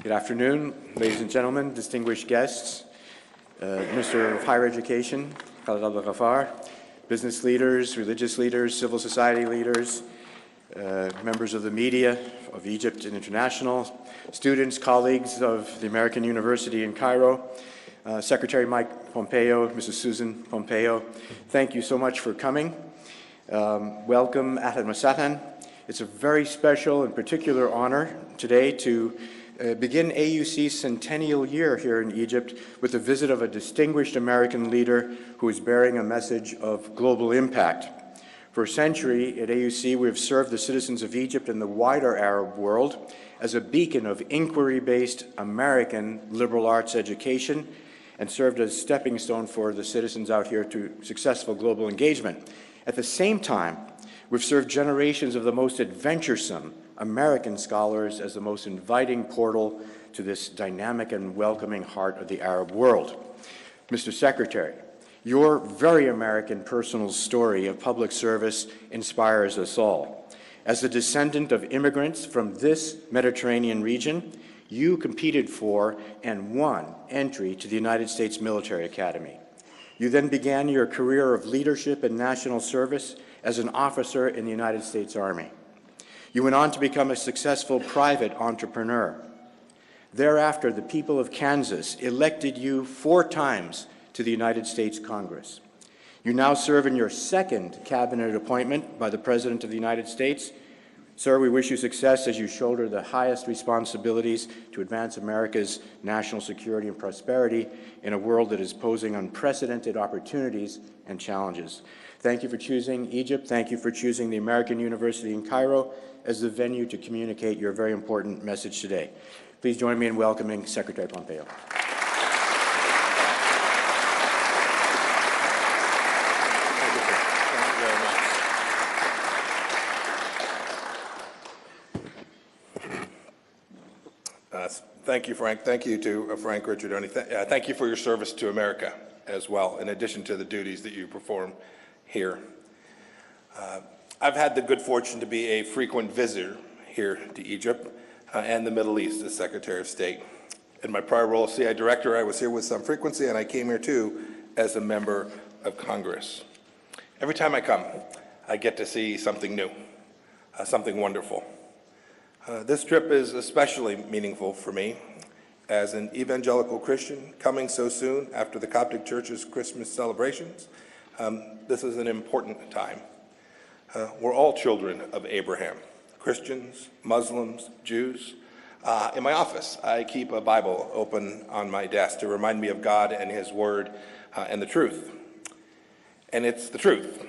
Good afternoon, ladies and gentlemen, distinguished guests, Minister of Higher Education, Khaled Abdel-Ghaffar, business leaders, religious leaders, civil society leaders, members of the media of Egypt and international, students, colleagues of the American University in Cairo, Secretary Mike Pompeo, Mrs. Susan Pompeo, thank you so much for coming. Welcome, Ahlan wa sahlan. It's a very special and particular honor today to begin AUC's centennial year here in Egypt with the visit of a distinguished American leader who is bearing a message of global impact. For a century at AUC, we have served the citizens of Egypt and the wider Arab world as a beacon of inquiry-based American liberal arts education and served as a stepping stone for the citizens out here to successful global engagement. At the same time, we've served generations of the most adventuresome American scholars as the most inviting portal to this dynamic and welcoming heart of the Arab world. Mr. Secretary, your very American personal story of public service inspires us all. As a descendant of immigrants from this Mediterranean region, you competed for and won entry to the United States Military Academy. You then began your career of leadership and national service as an officer in the United States Army. You went on to become a successful private entrepreneur. Thereafter, the people of Kansas elected you 4 times to the United States Congress. You now serve in your 2nd cabinet appointment by the President of the United States. Sir, we wish you success as you shoulder the highest responsibilities to advance America's national security and prosperity in a world that is posing unprecedented opportunities and challenges. Thank you for choosing Egypt. Thank you for choosing the American University in Cairo as the venue to communicate your very important message today. Please join me in welcoming Secretary Pompeo. Thank you, Frank. Thank you to Frank Ricciardoni. Thank you for your service to America as well, in addition to the duties that you perform here. I've had the good fortune to be a frequent visitor here to Egypt and the Middle East as Secretary of State. In my prior role as CI Director, I was here with some frequency, and I came here too as a member of Congress. Every time I come, I get to see something new, something wonderful. This trip is especially meaningful for me as an evangelical Christian coming so soon after the Coptic Church's Christmas celebrations. This is an important time. We're all children of Abraham, Christians, Muslims, Jews. In my office, I keep a Bible open on my desk to remind me of God and His Word and the truth. And it's the truth,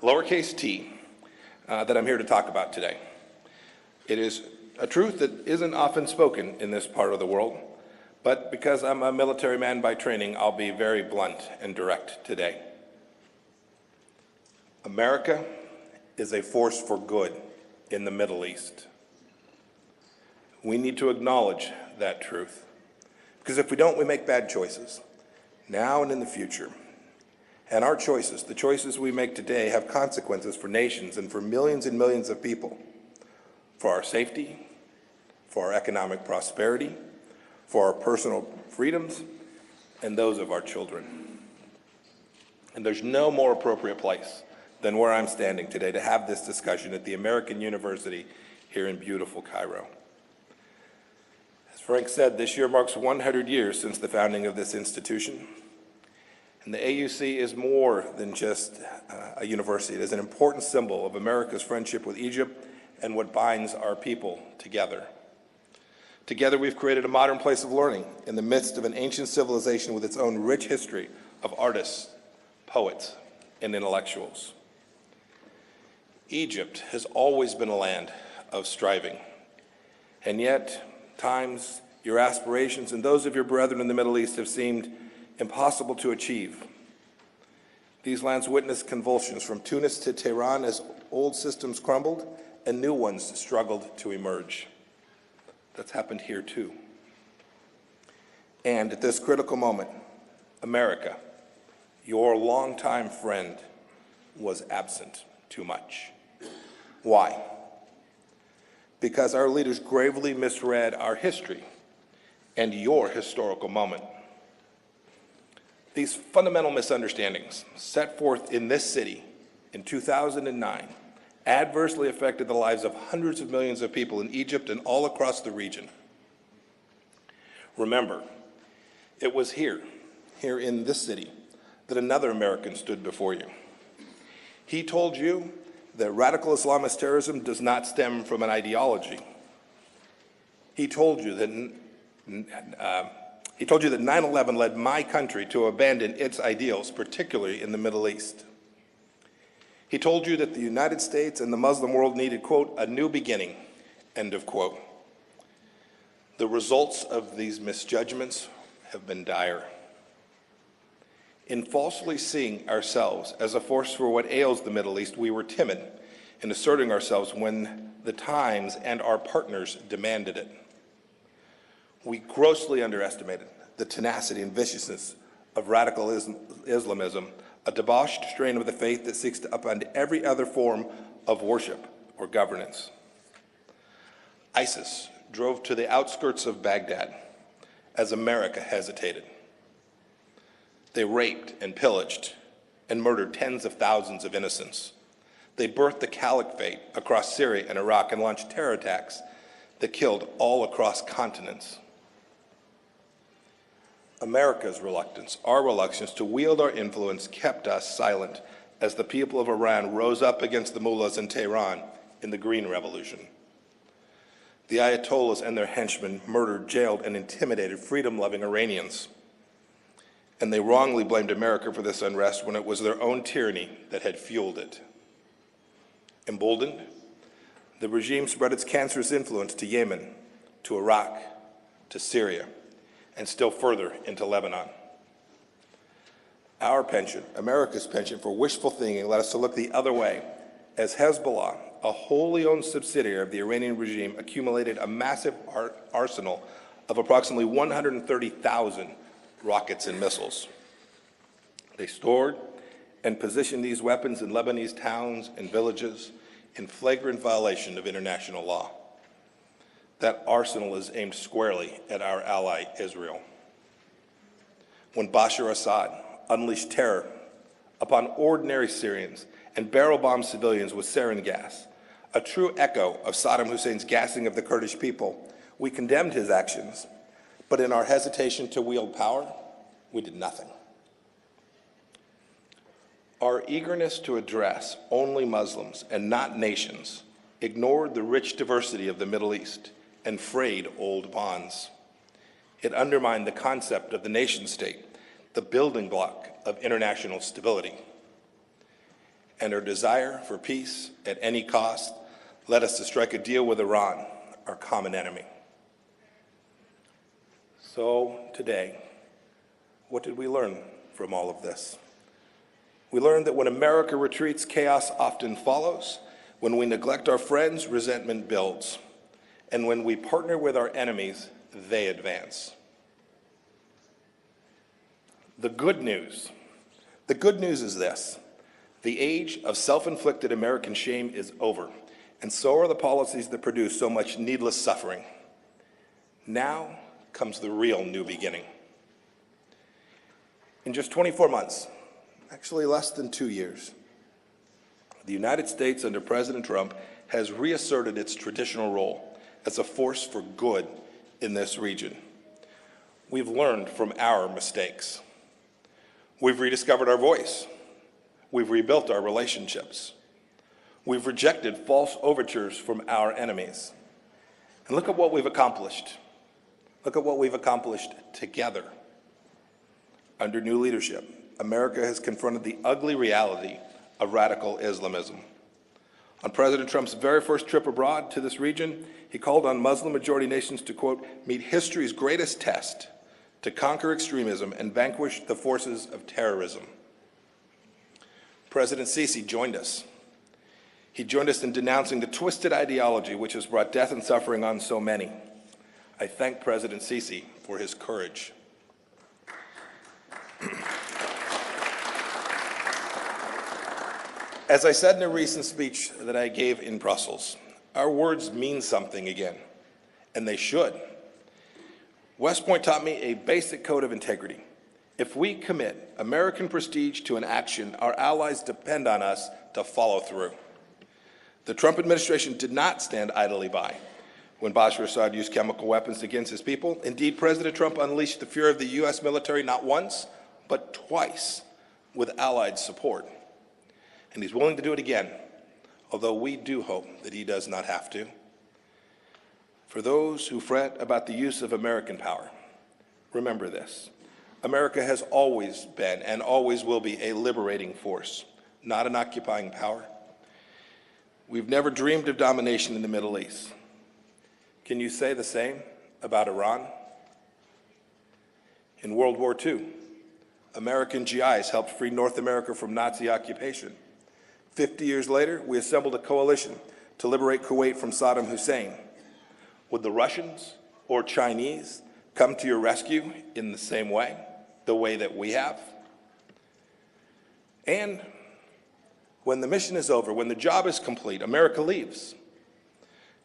lowercase t, that I'm here to talk about today. It is a truth that isn't often spoken in this part of the world, but because I'm a military man by training, I'll be very blunt and direct today. America is a force for good in the Middle East. We need to acknowledge that truth, because if we don't, we make bad choices, now and in the future. And our choices, the choices we make today, have consequences for nations and for millions and millions of people. For our safety, for our economic prosperity, for our personal freedoms, and those of our children. And there's no more appropriate place than where I'm standing today to have this discussion at the American University here in beautiful Cairo. As Frank said, this year marks 100 years since the founding of this institution. And the AUC is more than just a university. It is an important symbol of America's friendship with Egypt and what binds our people together. Together, we've created a modern place of learning in the midst of an ancient civilization with its own rich history of artists, poets, and intellectuals. Egypt has always been a land of striving, and yet, times, your aspirations and those of your brethren in the Middle East have seemed impossible to achieve. These lands witnessed convulsions from Tunis to Tehran as old systems crumbled and new ones struggled to emerge. That's happened here too. And at this critical moment, America, your longtime friend, was absent too much. Why? Because our leaders gravely misread our history and your historical moment. These fundamental misunderstandings set forth in this city in 2009 adversely affected the lives of hundreds of millions of people in Egypt and all across the region. Remember, it was here in this city, that another American stood before you. He told you that radical Islamist terrorism does not stem from an ideology. He told you that 9/11 led my country to abandon its ideals, particularly in the Middle East. He told you that the United States and the Muslim world needed, quote, a new beginning, end of quote. The results of these misjudgments have been dire. In falsely seeing ourselves as a force for what ails the Middle East, we were timid in asserting ourselves when the times and our partners demanded it. We grossly underestimated the tenacity and viciousness of radical Islamism, a debauched strain of the faith that seeks to upend every other form of worship or governance. ISIS drove to the outskirts of Baghdad as America hesitated. They raped and pillaged and murdered tens of thousands of innocents. They birthed the caliphate across Syria and Iraq and launched terror attacks that killed all across continents. America's reluctance, our reluctance to wield our influence kept us silent as the people of Iran rose up against the mullahs in Tehran in the Green Revolution. The Ayatollahs and their henchmen murdered, jailed, and intimidated freedom-loving Iranians. And they wrongly blamed America for this unrest when it was their own tyranny that had fueled it. Emboldened, the regime spread its cancerous influence to Yemen, to Iraq, to Syria, and still further into Lebanon. Our penchant, America's penchant for wishful thinking, led us to look the other way as Hezbollah, a wholly owned subsidiary of the Iranian regime, accumulated a massive arsenal of approximately 130,000 rockets and missiles. They stored and positioned these weapons in Lebanese towns and villages in flagrant violation of international law. That arsenal is aimed squarely at our ally, Israel. When Bashar Assad unleashed terror upon ordinary Syrians and barrel-bombed civilians with sarin gas, a true echo of Saddam Hussein's gassing of the Kurdish people, we condemned his actions, but in our hesitation to wield power, we did nothing. Our eagerness to address only Muslims and not nations ignored the rich diversity of the Middle East and frayed old bonds. It undermined the concept of the nation-state, the building block of international stability. And our desire for peace at any cost led us to strike a deal with Iran, our common enemy. So today, what did we learn from all of this? We learned that when America retreats, chaos often follows. When we neglect our friends, resentment builds. And when we partner with our enemies, they advance. The good news is this: the age of self-inflicted American shame is over, and so are the policies that produce so much needless suffering. Now comes the real new beginning. In just 24 months, actually less than 2 years, the United States under President Trump has reasserted its traditional role as a force for good in this region. We've learned from our mistakes. We've rediscovered our voice. We've rebuilt our relationships. We've rejected false overtures from our enemies. And look at what we've accomplished. Look at what we've accomplished together. Under new leadership, America has confronted the ugly reality of radical Islamism. On President Trump's very first trip abroad to this region, he called on Muslim-majority nations to, quote, meet history's greatest test, to conquer extremism and vanquish the forces of terrorism. President Sisi joined us. He joined us in denouncing the twisted ideology which has brought death and suffering on so many. I thank President Sisi for his courage. As I said in a recent speech that I gave in Brussels, our words mean something again, and they should. West Point taught me a basic code of integrity. If we commit American prestige to an action, our allies depend on us to follow through. The Trump administration did not stand idly by when Bashar Assad used chemical weapons against his people. Indeed, President Trump unleashed the fury of the U.S. military not once, but twice with Allied support. And he's willing to do it again, although we do hope that he does not have to. For those who fret about the use of American power, remember this. America has always been and always will be a liberating force, not an occupying power. We've never dreamed of domination in the Middle East. Can you say the same about Iran? In World War II, American GIs helped free North America from Nazi occupation. 50 years later, we assembled a coalition to liberate Kuwait from Saddam Hussein. Would the Russians or Chinese come to your rescue in the same way, the way that we have? And when the mission is over, when the job is complete, America leaves.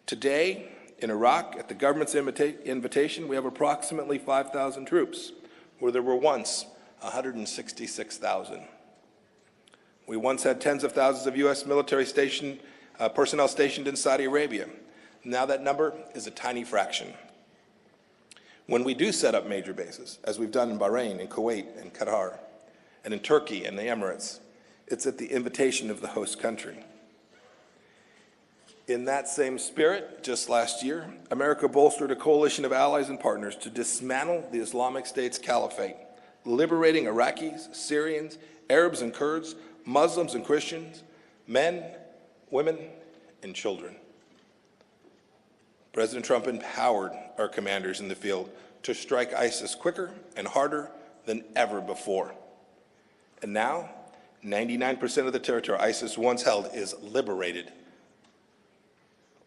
Today, in Iraq, at the government's invitation, we have approximately 5,000 troops, where there were once 166,000. We once had tens of thousands of U.S. military personnel stationed in Saudi Arabia. Now that number is a tiny fraction. When we do set up major bases, as we've done in Bahrain, in Kuwait, and Qatar, and in Turkey and the Emirates, it's at the invitation of the host country. In that same spirit, just last year, America bolstered a coalition of allies and partners to dismantle the Islamic State's caliphate, liberating Iraqis, Syrians, Arabs and Kurds, Muslims and Christians, men, women, and children. President Trump empowered our commanders in the field to strike ISIS quicker and harder than ever before. And now, 99% of the territory ISIS once held is liberated.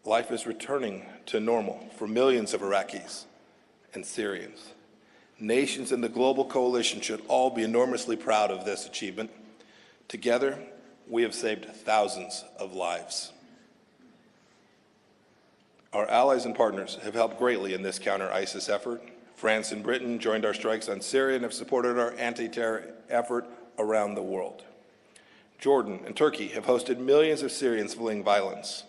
Life is returning to normal for millions of Iraqis and Syrians. Nations in the global coalition should all be enormously proud of this achievement. Together, we have saved thousands of lives. Our allies and partners have helped greatly in this counter-ISIS effort. France and Britain joined our strikes on Syria and have supported our anti-terror effort around the world. Jordan and Turkey have hosted millions of Syrians fleeing violence.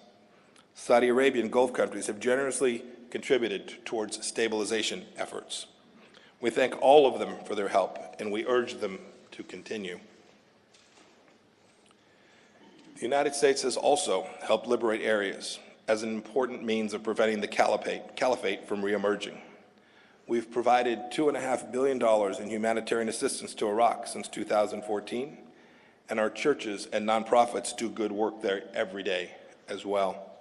Saudi Arabia and Gulf countries have generously contributed towards stabilization efforts. We thank all of them for their help, and we urge them to continue. The United States has also helped liberate areas as an important means of preventing the caliphate from reemerging. We've provided $2.5 billion in humanitarian assistance to Iraq since 2014, and our churches and nonprofits do good work there every day as well.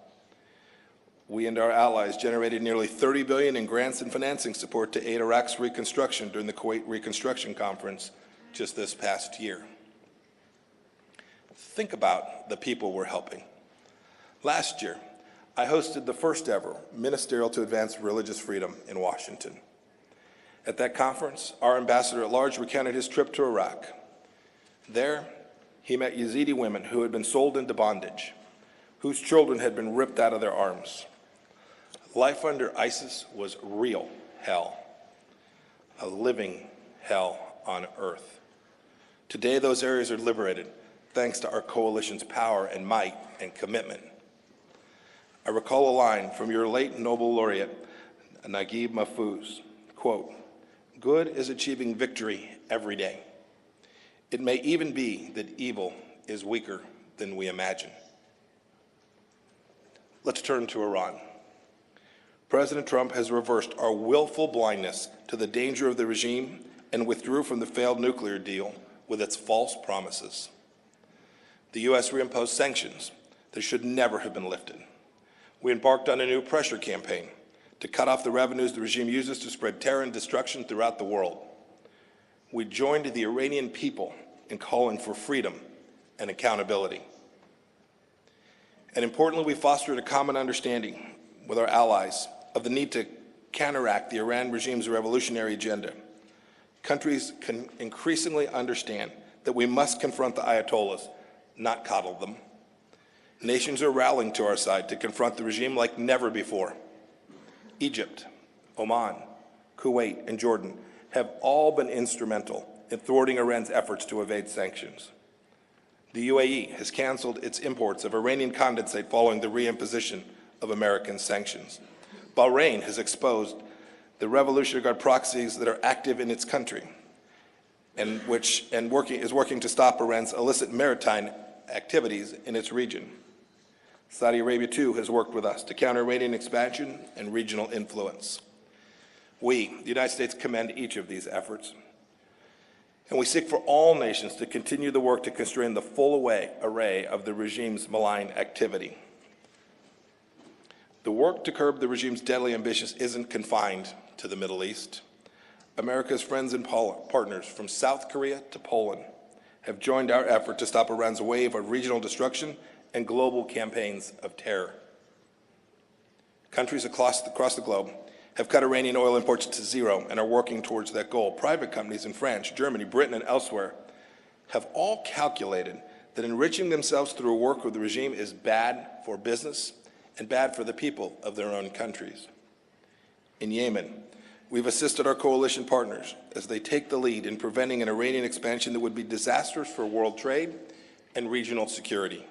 We and our allies generated nearly $30 billion in grants and financing support to aid Iraq's reconstruction during the Kuwait Reconstruction Conference just this past year. Think about the people we're helping. Last year, I hosted the first ever Ministerial to Advance Religious Freedom in Washington. At that conference, our ambassador at large recounted his trip to Iraq. There, he met Yazidi women who had been sold into bondage, whose children had been ripped out of their arms. Life under ISIS was real hell, a living hell on earth. Today, those areas are liberated thanks to our coalition's power and might and commitment. I recall a line from your late Nobel laureate, Naguib Mahfouz, quote, "Good is achieving victory every day. It may even be that evil is weaker than we imagine." Let's turn to Iran. President Trump has reversed our willful blindness to the danger of the regime and withdrew from the failed nuclear deal with its false promises. The U.S. reimposed sanctions that should never have been lifted. We embarked on a new pressure campaign to cut off the revenues the regime uses to spread terror and destruction throughout the world. We joined the Iranian people in calling for freedom and accountability. And importantly, we fostered a common understanding with our allies of the need to counteract the Iran regime's revolutionary agenda. Countries can increasingly understand that we must confront the Ayatollahs, not coddle them. Nations are rallying to our side to confront the regime like never before. Egypt, Oman, Kuwait, and Jordan have all been instrumental in thwarting Iran's efforts to evade sanctions. The UAE has canceled its imports of Iranian condensate following the reimposition of American sanctions. Bahrain has exposed the Revolutionary Guard proxies that are active in its country and is working to stop Iran's illicit maritime activities in its region. Saudi Arabia, too, has worked with us to counter Iranian expansion and regional influence. We, the United States, commend each of these efforts, and we seek for all nations to continue the work to constrain the full array of the regime's malign activity. The work to curb the regime's deadly ambitions isn't confined to the Middle East. America's friends and partners from South Korea to Poland have joined our effort to stop Iran's wave of regional destruction and global campaigns of terror. Countries across the globe have cut Iranian oil imports to zero and are working towards that goal. Private companies in France, Germany, Britain, and elsewhere have all calculated that enriching themselves through work with the regime is bad for business and bad for the people of their own countries. In Yemen, we've assisted our coalition partners as they take the lead in preventing an Iranian expansion that would be disastrous for world trade and regional security.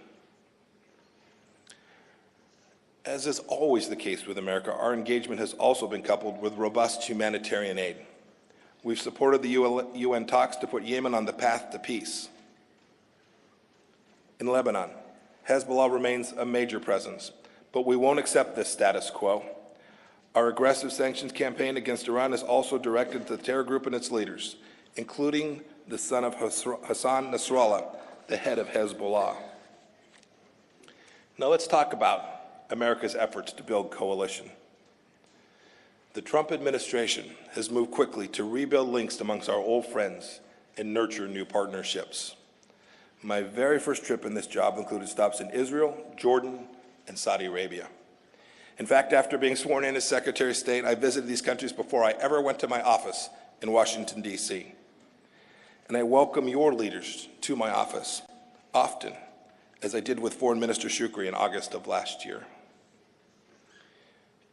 As is always the case with America, our engagement has also been coupled with robust humanitarian aid. We've supported the UN talks to put Yemen on the path to peace. In Lebanon, Hezbollah remains a major presence, but we won't accept this status quo. Our aggressive sanctions campaign against Iran is also directed to the terror group and its leaders, including the son of Hassan Nasrallah, the head of Hezbollah. Now let's talk about America's efforts to build coalition. The Trump administration has moved quickly to rebuild links amongst our old friends and nurture new partnerships. My very first trip in this job included stops in Israel, Jordan, and Saudi Arabia. In fact, after being sworn in as Secretary of State, I visited these countries before I ever went to my office in Washington, D.C. And I welcome your leaders to my office often, as I did with Foreign Minister Shukri in August of last year.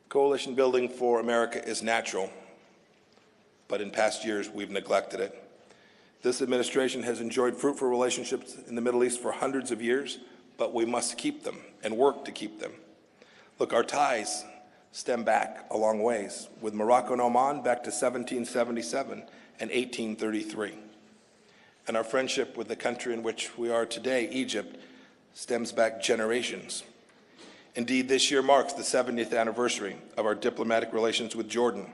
Coalition building for America is natural, but in past years we've neglected it. This administration has enjoyed fruitful relationships in the Middle East for hundreds of years, but we must keep them and work to keep them. Look, our ties stem back a long ways, with Morocco and Oman back to 1777 and 1833. And our friendship with the country in which we are today, Egypt, stems back generations. Indeed, this year marks the 70th anniversary of our diplomatic relations with Jordan.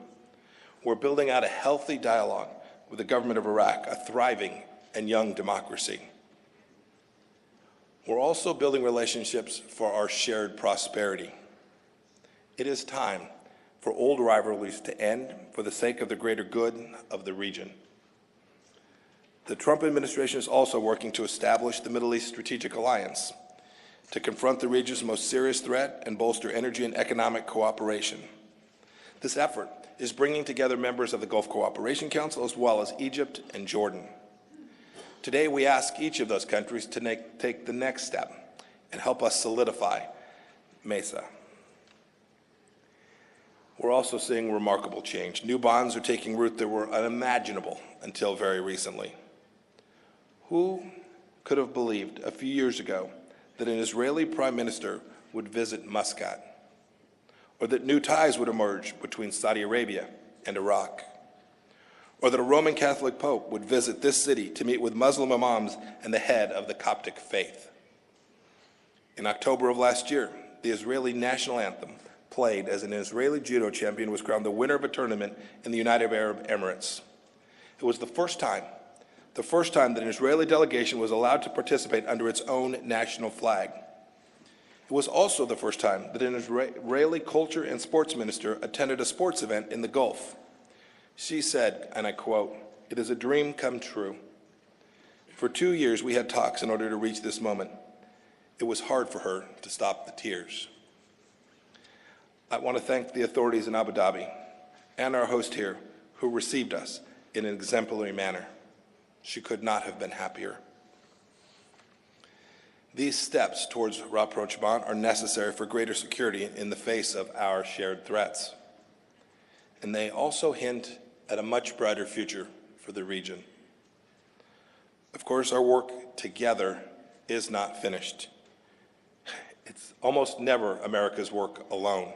We're building out a healthy dialogue with the government of Iraq, a thriving and young democracy. We're also building relationships for our shared prosperity. It is time for old rivalries to end for the sake of the greater good of the region. The Trump administration is also working to establish the Middle East Strategic Alliance to confront the region's most serious threat and bolster energy and economic cooperation. This effort is bringing together members of the Gulf Cooperation Council as well as Egypt and Jordan. Today, we ask each of those countries to take the next step and help us solidify MESA. We're also seeing remarkable change. New bonds are taking root that were unimaginable until very recently. Who could have believed a few years ago that an Israeli prime minister would visit Muscat, or that new ties would emerge between Saudi Arabia and Iraq, or that a Roman Catholic pope would visit this city to meet with Muslim imams and the head of the Coptic faith? In October of last year, the Israeli national anthem, played as an Israeli judo champion, was crowned the winner of a tournament in the United Arab Emirates. It was the first time that an Israeli delegation was allowed to participate under its own national flag. It was also the first time that an Israeli culture and sports minister attended a sports event in the Gulf. She said, and I quote, "It is a dream come true. For 2 years we had talks in order to reach this moment. It was hard for her to stop the tears." I want to thank the authorities in Abu Dhabi and our host here who received us in an exemplary manner. She could not have been happier. These steps towards rapprochement are necessary for greater security in the face of our shared threats. and they also hint at a much brighter future for the region. Of course, our work together is not finished. It's almost never America's work alone.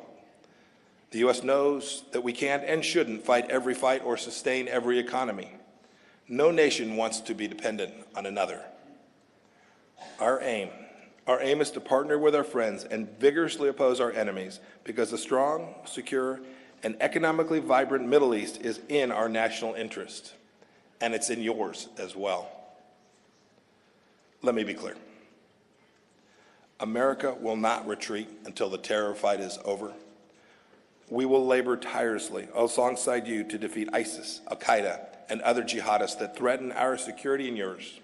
The U.S. knows that we can't and shouldn't fight every fight or sustain every economy. No nation wants to be dependent on another. Our aim is to partner with our friends and vigorously oppose our enemies, because a strong, secure, and economically vibrant Middle East is in our national interest, and it's in yours as well. Let me be clear. America will not retreat until the terror fight is over. We will labor tirelessly alongside you to defeat ISIS, Al-Qaeda, and other jihadists that threaten our security and yours.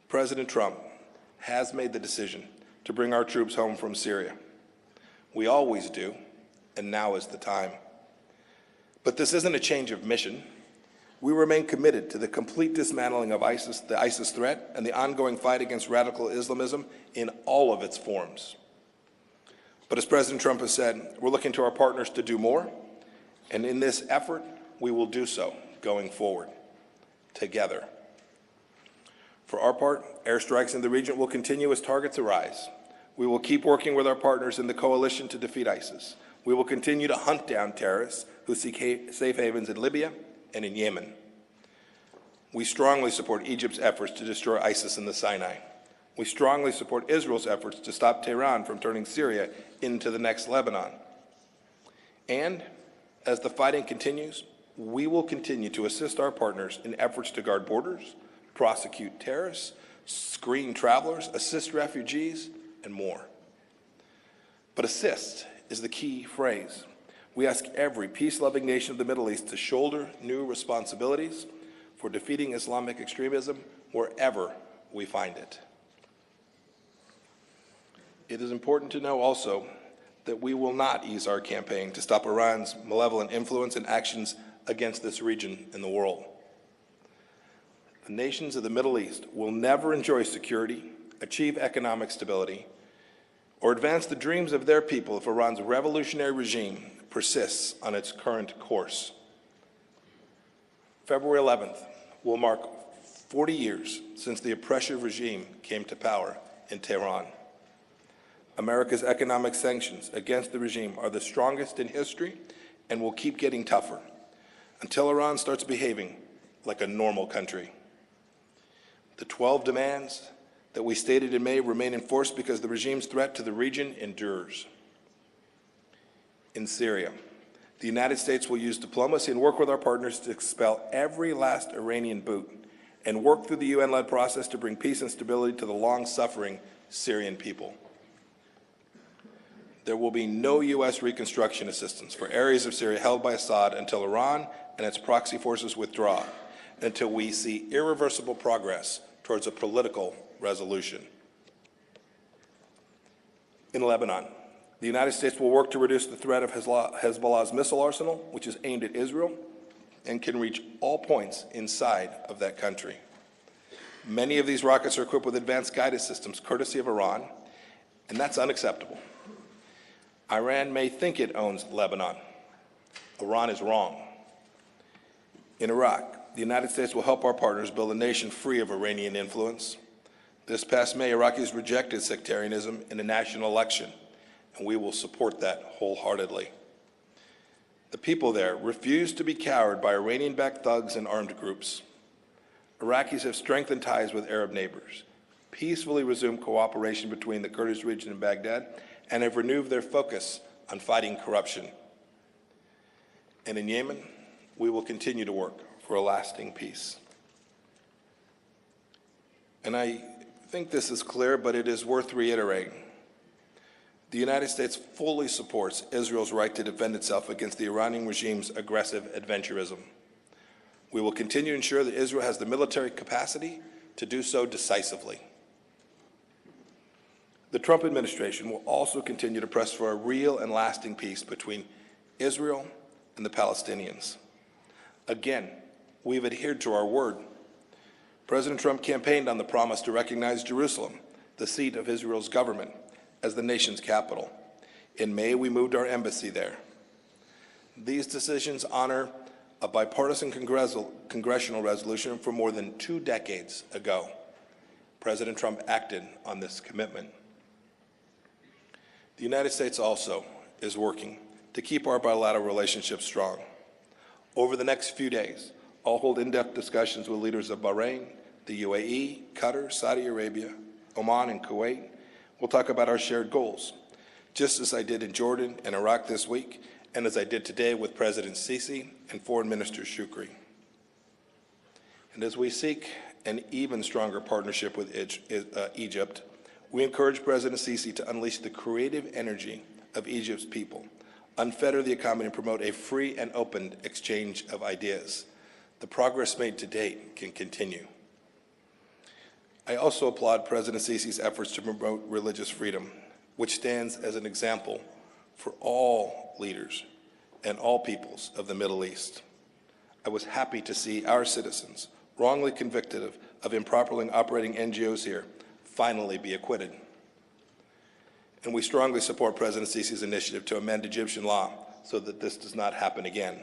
President Trump has made the decision to bring our troops home from Syria. We always do, and now is the time. But this isn't a change of mission. We remain committed to the complete dismantling of ISIS, the ISIS threat, and the ongoing fight against radical Islamism in all of its forms. But as President Trump has said, we're looking to our partners to do more, and in this effort, we will do so going forward, together. For our part, airstrikes in the region will continue as targets arise. We will keep working with our partners in the coalition to defeat ISIS. We will continue to hunt down terrorists who seek safe havens in Libya and in Yemen. We strongly support Egypt's efforts to destroy ISIS in the Sinai. We strongly support Israel's efforts to stop Tehran from turning Syria into the next Lebanon. And as the fighting continues, we will continue to assist our partners in efforts to guard borders, prosecute terrorists, screen travelers, assist refugees, and more. But assist is the key phrase. We ask every peace-loving nation of the Middle East to shoulder new responsibilities for defeating Islamic extremism wherever we find it. It is important to know also that we will not ease our campaign to stop Iran's malevolent influence and actions against this region in the world. The nations of the Middle East will never enjoy security, achieve economic stability, or advance the dreams of their people if Iran's revolutionary regime persists on its current course. February 11th will mark 40 years since the oppressive regime came to power in Tehran. America's economic sanctions against the regime are the strongest in history and will keep getting tougher until Iran starts behaving like a normal country. The 12 demands that we stated in May remain in force because the regime's threat to the region endures. In Syria, the United States will use diplomacy and work with our partners to expel every last Iranian boot and work through the UN-led process to bring peace and stability to the long-suffering Syrian people. There will be no U.S. reconstruction assistance for areas of Syria held by Assad until Iran and its proxy forces withdraw, until we see irreversible progress towards a political resolution. In Lebanon, the United States will work to reduce the threat of Hezbollah's missile arsenal, which is aimed at Israel and can reach all points inside of that country. Many of these rockets are equipped with advanced guided systems courtesy of Iran, and that's unacceptable. Iran may think it owns Lebanon. Iran is wrong. In Iraq, the United States will help our partners build a nation free of Iranian influence. This past May, Iraqis rejected sectarianism in a national election, and we will support that wholeheartedly. The people there refuse to be cowed by Iranian-backed thugs and armed groups. Iraqis have strengthened ties with Arab neighbors, peacefully resumed cooperation between the Kurdish region and Baghdad, and have renewed their focus on fighting corruption. And in Yemen, we will continue to work for a lasting peace. And I think this is clear, but it is worth reiterating. The United States fully supports Israel's right to defend itself against the Iranian regime's aggressive adventurism. We will continue to ensure that Israel has the military capacity to do so decisively. The Trump administration will also continue to press for a real and lasting peace between Israel and the Palestinians. Again, we've adhered to our word. President Trump campaigned on the promise to recognize Jerusalem, the seat of Israel's government, as the nation's capital. In May, we moved our embassy there. These decisions honor a bipartisan congressional resolution from more than 2 decades ago. President Trump acted on this commitment. The United States also is working to keep our bilateral relationship strong. Over the next few days, I'll hold in-depth discussions with leaders of Bahrain, the UAE, Qatar, Saudi Arabia, Oman, and Kuwait. We'll talk about our shared goals, just as I did in Jordan and Iraq this week, and as I did today with President Sisi and Foreign Minister Shukri. And as we seek an even stronger partnership with Egypt, we encourage President Sisi to unleash the creative energy of Egypt's people, unfetter the economy, and promote a free and open exchange of ideas. The progress made to date can continue. I also applaud President Sisi's efforts to promote religious freedom, which stands as an example for all leaders and all peoples of the Middle East. I was happy to see our citizens, wrongly convicted of improperly operating NGOs here, finally be acquitted. And we strongly support President Sisi's initiative to amend Egyptian law so that this does not happen again.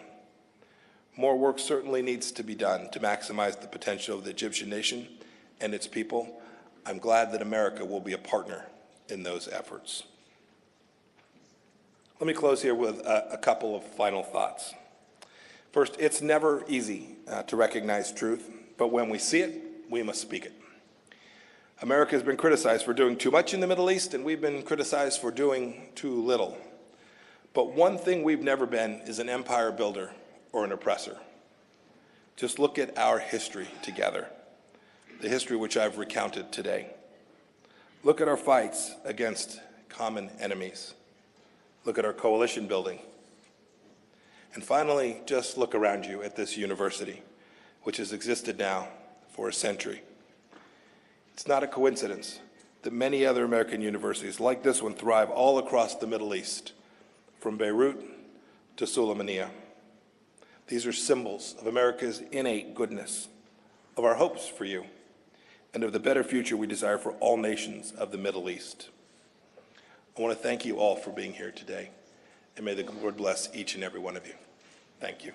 More work certainly needs to be done to maximize the potential of the Egyptian nation and its people. I'm glad that America will be a partner in those efforts. Let me close here with a couple of final thoughts. First, it's never easy to recognize truth, but when we see it, we must speak it. America has been criticized for doing too much in the Middle East, and we've been criticized for doing too little. But one thing we've never been is an empire builder or an oppressor. Just look at our history together, the history which I've recounted today. Look at our fights against common enemies. Look at our coalition building. And finally, just look around you at this university, which has existed now for a century. It's not a coincidence that many other American universities like this one thrive all across the Middle East, from Beirut to Sulaymaniyah. These are symbols of America's innate goodness, of our hopes for you, and of the better future we desire for all nations of the Middle East. I want to thank you all for being here today, and may the Lord bless each and every one of you. Thank you.